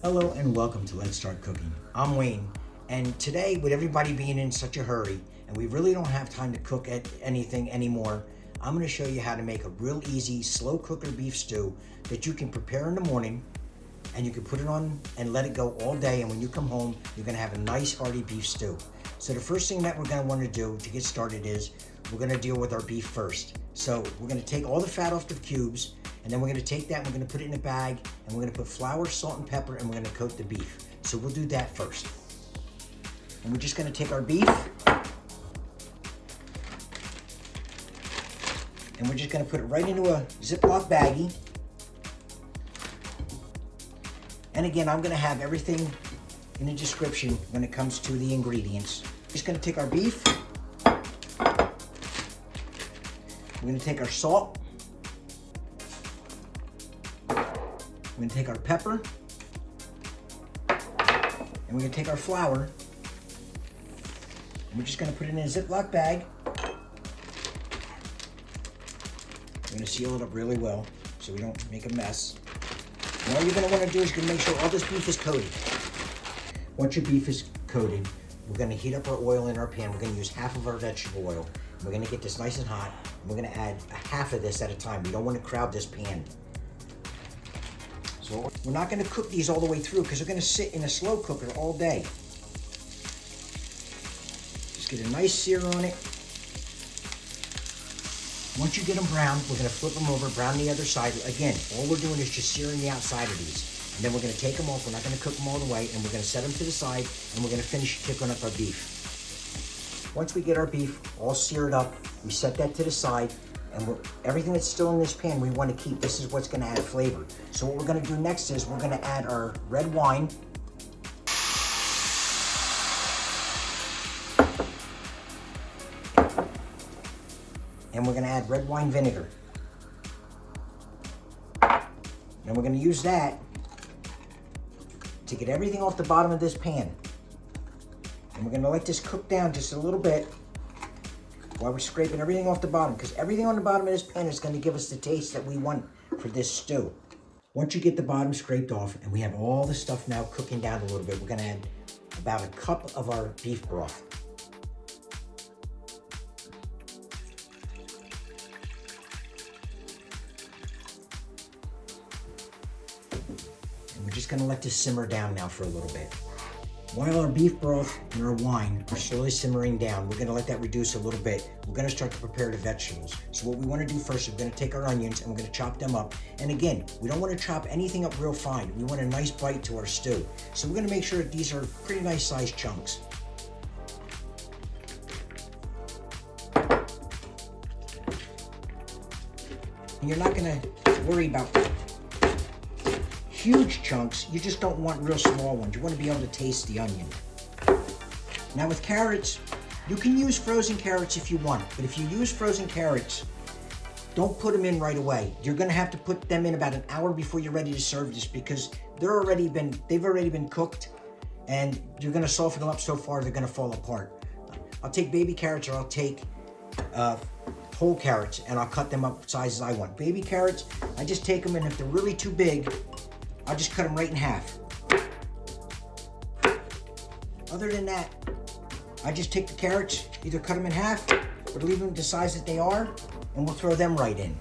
Hello and welcome to Let's Start Cooking. I'm Wayne, and today, with everybody being in such a hurry and we really don't have time to cook anything anymore, I'm going to show you how to make a real easy slow cooker beef stew that you can prepare in the morning and you can put it on and let it go all day, and when you come home you're going to have a nice hearty beef stew. So the first thing that we're going to want to do to get started is we're going to deal with our beef first. So we're going to take all the fat off the cubes, and then we're going to take that and we're going to put it in a bag, and we're going to put flour, salt, and pepper, and we're going to coat the beef. So we'll do that first. And we're just going to take our beef and we're just going to put it right into a Ziploc baggie. And again, I'm going to have everything in the description when it comes to the ingredients. Just going to take our beef. We're going to take our salt. We're going to take our pepper. And we're going to take our flour. And we're just going to put it in a Ziploc bag. We're going to seal it up really well so we don't make a mess. And all you're going to want to do is you're going to make sure all this beef is coated. Once your beef is coated, we're going to heat up our oil in our pan. We're going to use half of our vegetable oil. We're going to get this nice and hot. And we're going to add a half of this at a time. We don't want to crowd this pan. So we're not going to cook these all the way through because they're going to sit in a slow cooker all day. Just get a nice sear on it. Once you get them brown, we're going to flip them over, brown the other side. Again, all we're doing is just searing the outside of these. And then we're going to take them off. We're not going to cook them all the way, and we're going to set them to the side, and we're going to finish cooking up our beef. Once we get our beef all seared up, we set that to the side, and everything that's still in this pan we want to keep. This is what's going to add flavor. So what we're going to do next is we're going to add our red wine. And we're going to add red wine vinegar. And we're going to use that to get everything off the bottom of this pan. And we're going to let this cook down just a little bit while we're scraping everything off the bottom, because everything on the bottom of this pan is going to give us the taste that we want for this stew. Once you get the bottom scraped off and we have all the stuff now cooking down a little bit, we're going to add about a cup of our beef broth. We're just going to let this simmer down now for a little bit. While our beef broth and our wine are slowly simmering down, we're going to let that reduce a little bit. We're going to start to prepare the vegetables. So what we want to do first is we're going to take our onions and we're going to chop them up. And again, we don't want to chop anything up real fine. We want a nice bite to our stew. So we're going to make sure that these are pretty nice sized chunks. And you're not going to worry about huge chunks. You just don't want real small ones. You want to be able to taste the onion. Now with carrots, you can use frozen carrots if you want, but if you use frozen carrots, don't put them in right away. You're going to have to put them in about an hour before you're ready to serve this, because they've already been cooked, and you're going to soften them up so far they're going to fall apart. I'll take baby carrots, or I'll take whole carrots, and I'll cut them up sizes I want. Baby carrots, I just take them, and if they're really too big, I'll just cut them right in half. Other than that, I just take the carrots, either cut them in half or leave them the size that they are, and we'll throw them right in.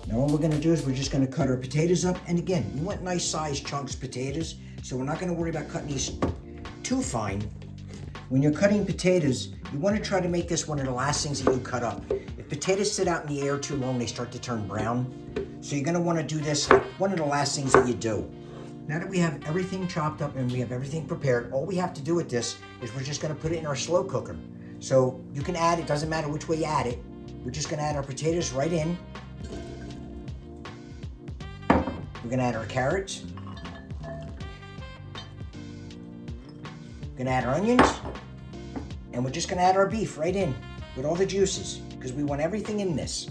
Now all we're going to do is we're just going to cut our potatoes up. And again, we want nice sized chunks potatoes, so we're not going to worry about cutting these too fine. When you're cutting potatoes, you want to try to make this one of the last things that you cut up. If potatoes sit out in the air too long, they start to turn brown. So you're going to want to do this like one of the last things that you do. Now that we have everything chopped up and we have everything prepared, all we have to do with this is we're just going to put it in our slow cooker. So you can add, it doesn't matter which way you add it. We're just going to add our potatoes right in. We're going to add our carrots. We're going to add our onions. And we're just going to add our beef right in with all the juices, because we want everything in this.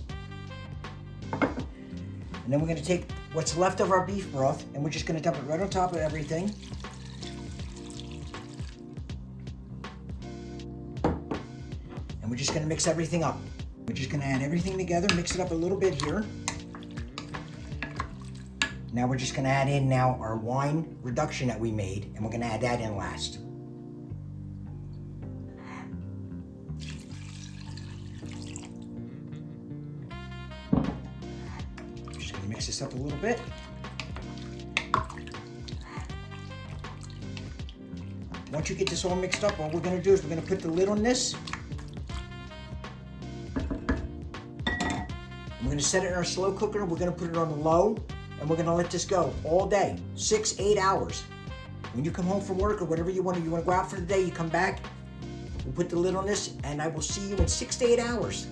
And then we're going to take what's left of our beef broth and we're just going to dump it right on top of everything. And we're just going to mix everything up. We're just going to add everything together, mix it up a little bit here. Now we're just gonna add in now our wine reduction that we made, and we're gonna add that in last. Just gonna mix this up a little bit. Once you get this all mixed up, all we're gonna do is we're gonna put the lid on this. We're gonna set it in our slow cooker. We're gonna put it on low, and we're gonna let this go all day, 6-8 hours. When you come home from work or whatever you want to go out for the day, you come back, we'll put the lid on this, and I will see you in 6 to 8 hours.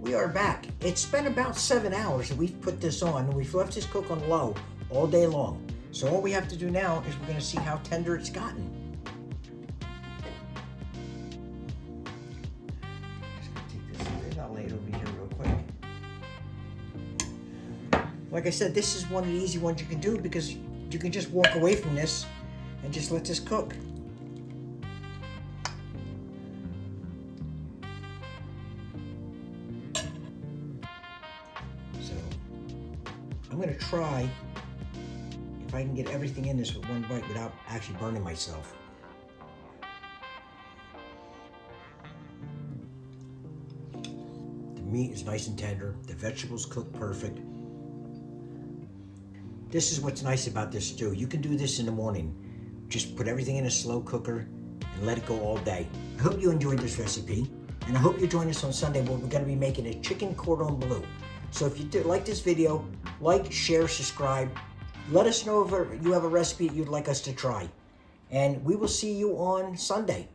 We are back. It's been about 7 hours that we've put this on, and we've left this cook on low all day long. So all we have to do now is we're gonna see how tender it's gotten. Just gonna take this lid, I'll lay it over here real quick. Like I said, this is one of the easy ones you can do because you can just walk away from this and just let this cook. So I'm gonna try if I can get everything in this with one bite without actually burning myself. The meat is nice and tender. The vegetables cook perfect. This is what's nice about this stew. You can do this in the morning. Just put everything in a slow cooker and let it go all day. I hope you enjoyed this recipe, and I hope you join us on Sunday where we're gonna be making a chicken cordon bleu. So if you did like this video, like, share, subscribe. Let us know if you have a recipe that you'd like us to try. And we will see you on Sunday.